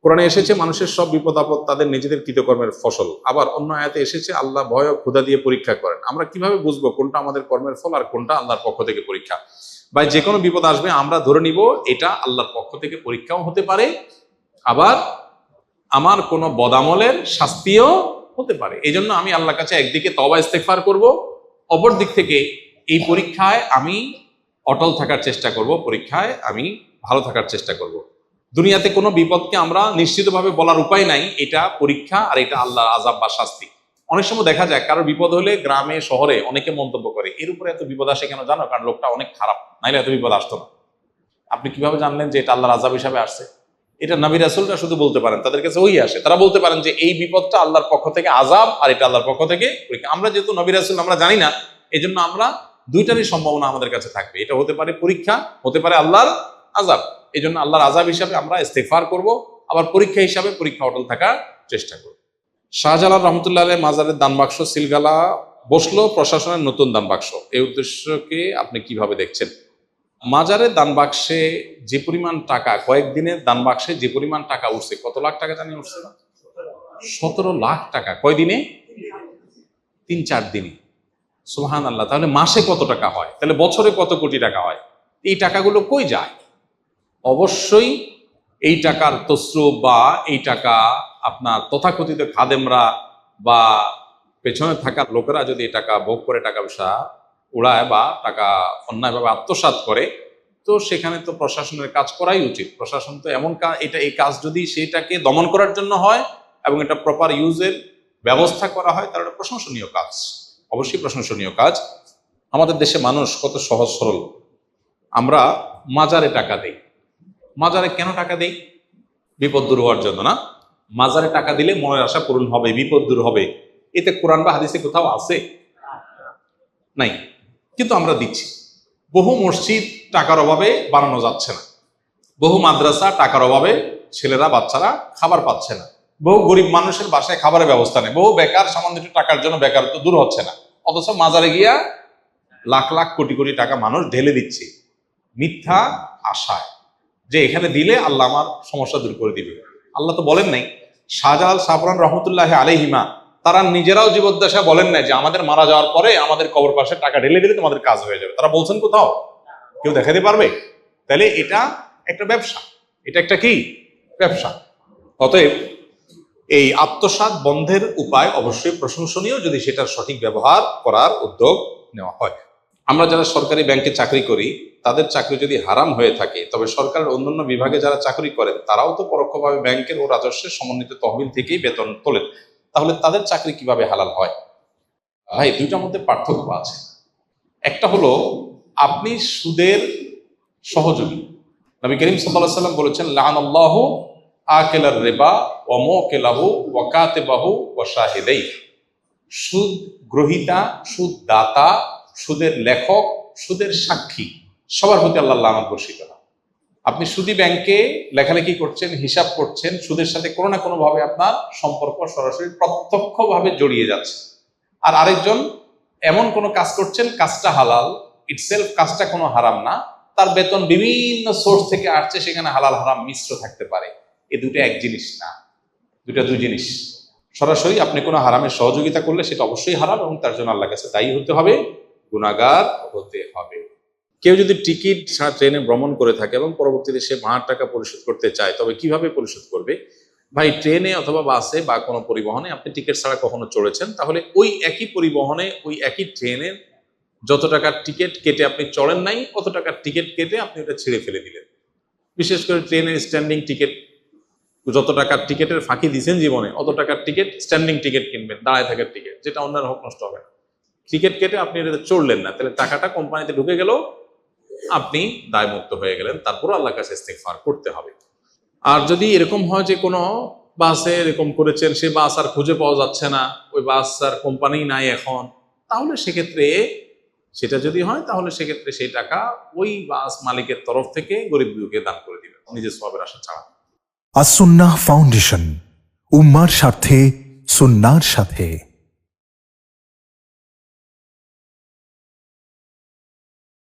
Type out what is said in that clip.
কোরআনে এসেছে মানুষের সব বিপদ আপদ তাদের নিজেদের কৃতকর্মের ফসল। আবার অন্য আয়াতে এসেছে আল্লাহ ভয় ও ক্ষুধা দিয়ে পরীক্ষা করেন। আমরা কিভাবে বুঝবো কোনটা আমাদের কর্মের ফল আর কোনটা আল্লাহর পক্ষ থেকে পরীক্ষা? বা যে কোনো বিপদ আসবে আমরা ধরে নিব এটা আল্লাহর পক্ষ থেকে পরীক্ষাও হতে পারে, আবার আমার কোনো বদামলের শাস্তিও হতে পারে। এই জন্য আমি আল্লাহর কাছে একদিকে তওবা ইস্তেগফার করব, অপর দিক থেকে এই পরীক্ষায় আমি অটল থাকার চেষ্টা করব, পরীক্ষায় আমি ভালো থাকার চেষ্টা করব। দুনিয়াতে কোনো বিপদকে আমরা নিশ্চিতভাবে বলার উপায় নাই এটা পরীক্ষা আর এটা আল্লাহর আযাব বা শাস্তি। অনেক সময় দেখা যায় কারো বিপদ হলে গ্রামে শহরে অনেকে মন্তব্য করে এর উপরে এত বিপদ আসে কেন জানো? কারণ লোকটা অনেক খারাপ, নাইলে এত বিপদ আসতো না। আপনি কিভাবে জানলেন যে এটা আল্লাহর আযাব হিসাবে আসছে? এটা নবী রাসূলরা শুধু বলতে পারেন, তাদের কাছে ওই আসে, তারা বলতে পারেন যে এই বিপদটা আল্লাহর পক্ষ থেকে আযাব আর এটা আল্লাহর পক্ষ থেকে পরীক্ষা। আমরা যেহেতু নবী রাসূল আমরা জানি না, এই জন্য আমরা দুইটারই সম্ভাবনা আমাদের কাছে থাকবে। এটা হতে পারে পরীক্ষা, হতে পারে আল্লাহর আযাব। এই জন্য আল্লাহর আযাব হিসাবে আমরা ইস্তেগফার করব, আবার পরীক্ষা হিসাবে পরীক্ষা অটল থাকার চেষ্টা করব। শাহজালাল রহমতুল্লাহ আলাইহি মাজারের দান বাক্স সিলগালা বসলো প্রশাসনের নতুন দান বাক্স, এই উদ্দেশ্যকে আপনি কিভাবে দেখছেন? মাজারের দান বাক্সে যে পরিমাণ টাকা, কয়েকদিনের দান বাক্সে যে পরিমাণ টাকা উঠছে, কত লাখ টাকা জানি উঠছে? 17 লাখ টাকা। কয়দিনে? 3-4 দিনে। সুবহানাল্লাহ। তাহলে মাসে কত টাকা হয়? তাহলে বছরে কত কোটি টাকা হয়? এই টাকাগুলো কই যায়? অবশ্যই এই টাকার তসরুপ বা এই টাকা আপনার তথাকথিত খাদেমরা বা পেছনে থাকা লোকেরা যদি এই টাকা ভোগ করে টাকা পয়সা উড়ায় বা টাকা অন্যায়ভাবে আত্মসাৎ করে, তো সেখানে তো প্রশাসনের কাজ করাই উচিত। প্রশাসন তো এমন এই কাজ যদি সেটাকে দমন করার জন্য হয় এবং এটা প্রপার ইউজের ব্যবস্থা করা হয়, তাহলে এটা প্রশংসনীয় কাজ, অবশ্যই প্রশংসনীয় কাজ। আমাদের দেশে মানুষ কত সহজ সরল। আমরা মাজারে টাকা দেই। মাজারে কেন টাকা দেই? বিপদ দূর হওয়ার জন্য না? মাজারে টাকা দিলে মনের আশা পূরণ হবে, বিপদ দূর হবে। এতে কোরআন বা হাদিসে কোথাও আছে? নাই, কিন্তু আমরা দিচ্ছি। বহু মসজিদ টাকার অভাবে বানানো যাচ্ছে না, বহু মাদ্রাসা টাকার অভাবে ছেলেরা বাচ্চারা খাবার পাচ্ছে না, বহু গরিব মানুষের বাসায় খাবারের ব্যবস্থা নেই, বহু বেকার সামান্য একটু টাকার জন্য বেকারত্ব দূর হচ্ছে না। অথচ মাজারে গিয়া লাখ লাখ কোটি কোটি টাকা মানুষ ঢেলে দিচ্ছে মিথ্যা আশায় যে এখানে দিলে আল্লাহ আমার সমস্যা দূর করে দিবে। আল্লাহ তো বলেন নাই। শাহজালাল সাবরান রহমতুল্লাহ আলাইহিমা তারা নিজেরাও জীবদ্দশা বলেন নাই যে আমাদের মারা যাওয়ার পরে আমাদের কবর পাশে টাকা ঢেলে দিলে তোমাদের কাজ হয়ে যাবে। তারা বলছেন কোথাও? কেউ দেখাতে পারবে? তাহলে এটা একটা ব্যবসা, এটা একটা কি ব্যবসা। অতএব এই আত্মসাৎ বন্ধের উপায় অবশ্যই প্রশংসনীয় যদি সেটার সঠিক ব্যবহার করার উদ্যোগ নেওয়া হয়। আমরা যারা সরকারি ব্যাংকে চাকরি করি, তাদের চাকরি যদি হারাম হয়ে থাকে, তবে সরকারের অন্যান্য বিভাগে যারা চাকরি করেন তারাও তো পরোক্ষভাবে ব্যাংকের ও রাজস্বের সমন্বিত তহবিল থেকেই বেতন তোলেন, তাহলে তাদের চাকরি কিভাবে হালাল হয়? ভাই, দুইটার মধ্যে পার্থক্য আছে। একটা হলো আপনি সুদের সহযোগী। নবী করিম সাল্লাল্লাহু আলাইহি ওয়াসাল্লাম বলেছেন, লাআনাল্লাহু আকিলার রিবা ওয়া মুকিলাহু ওয়া কাতিবাহু ওয়া শাহিদাইহি। সুদ গ্রহীতা, সুদ দাতা, সুদের লেখক, সুদের সাক্ষী, সবার প্রতি আল্লাহ লানত বর্ষিত না। আপনি সুদী ব্যাংকে লেখালেখি করছেন, হিসাব করছেন, সুদের সাথে কোনো না কোনো ভাবে আপনার সম্পর্ক সরাসরি প্রত্যক্ষভাবে জড়িয়ে যাচ্ছে। আর আরেকজন এমন কোনো কাজ করছেন, কাজটা হালাল ইটসেলফ, কাজটা কোনো হারাম না, তার বেতন বিভিন্ন সোর্স থেকে আসছে, সেখানে হালাল হারাম মিশ্র থাকতে পারে। এই দুটো এক জিনিস না, দুটা দুই জিনিস। সরাসরি আপনি কোনো হারামের সহযোগিতা করলে সেটা অবশ্যই হারাম এবং তার জন্য আল্লাহর কাছে দায়ী হতে হবে, গুনাহগার হতে হবে। কেউ যদি টিকিট ছাড়া ট্রেনে ভ্রমণ করে থাকে এবং পরবর্তীতে সে ভাড়ার টাকা পরিশোধ করতে চায়, তবে কিভাবে পরিশোধ করবে? ভাই, ট্রেনে অথবা বাসে বা কোনো পরিবহনে আপনি টিকিট ছাড়া কখনো চড়েছেন, তাহলে ওই একই পরিবহনে ওই একই ট্রেনের যত টাকার টিকিট কেটে আপনি চড়েন নাই, অত টাকার টিকিট কেটে আপনি ওটা ছিঁড়ে ফেলে দিলেন। বিশেষ করে ট্রেনের স্ট্যান্ডিং টিকিট, যত টাকার টিকিটের ফাঁকি দিয়েছেন জীবনে, অত টাকার টিকিট স্ট্যান্ডিং টিকিট কিনবেন, দাঁড়ায় থাকার টিকিট, যেটা অন্যের হক নষ্ট হবে না। টিকিট কেটে আপনি এটা চড়লেন না, তাহলে টাকাটা কোম্পানিতে ঢুকে গেল, আপনি দায়মুক্ত হয়ে গেলেন। তারপর আল্লাহর কাছে ইস্তেগফার করতে হবে। আর যদি এরকম হয় যে কোনো বাসে এরকম করেছেন, সে বাস আর খুঁজে পাওয়া যাচ্ছে না, ওই বাস আর কোম্পানি নাই এখন, তাহলে সেক্ষেত্রে সেটা যদি হয়, তাহলে সেক্ষেত্রে সেই টাকা ওই বাস মালিকের তরফ থেকে গরিব দুঃখীকে দান করে দিবেন, নিজের সওয়াবের আশা ছাড়া। আস-সুন্নাহ ফাউন্ডেশন, উম্মার স্বার্থে সুন্নাহর সাথে।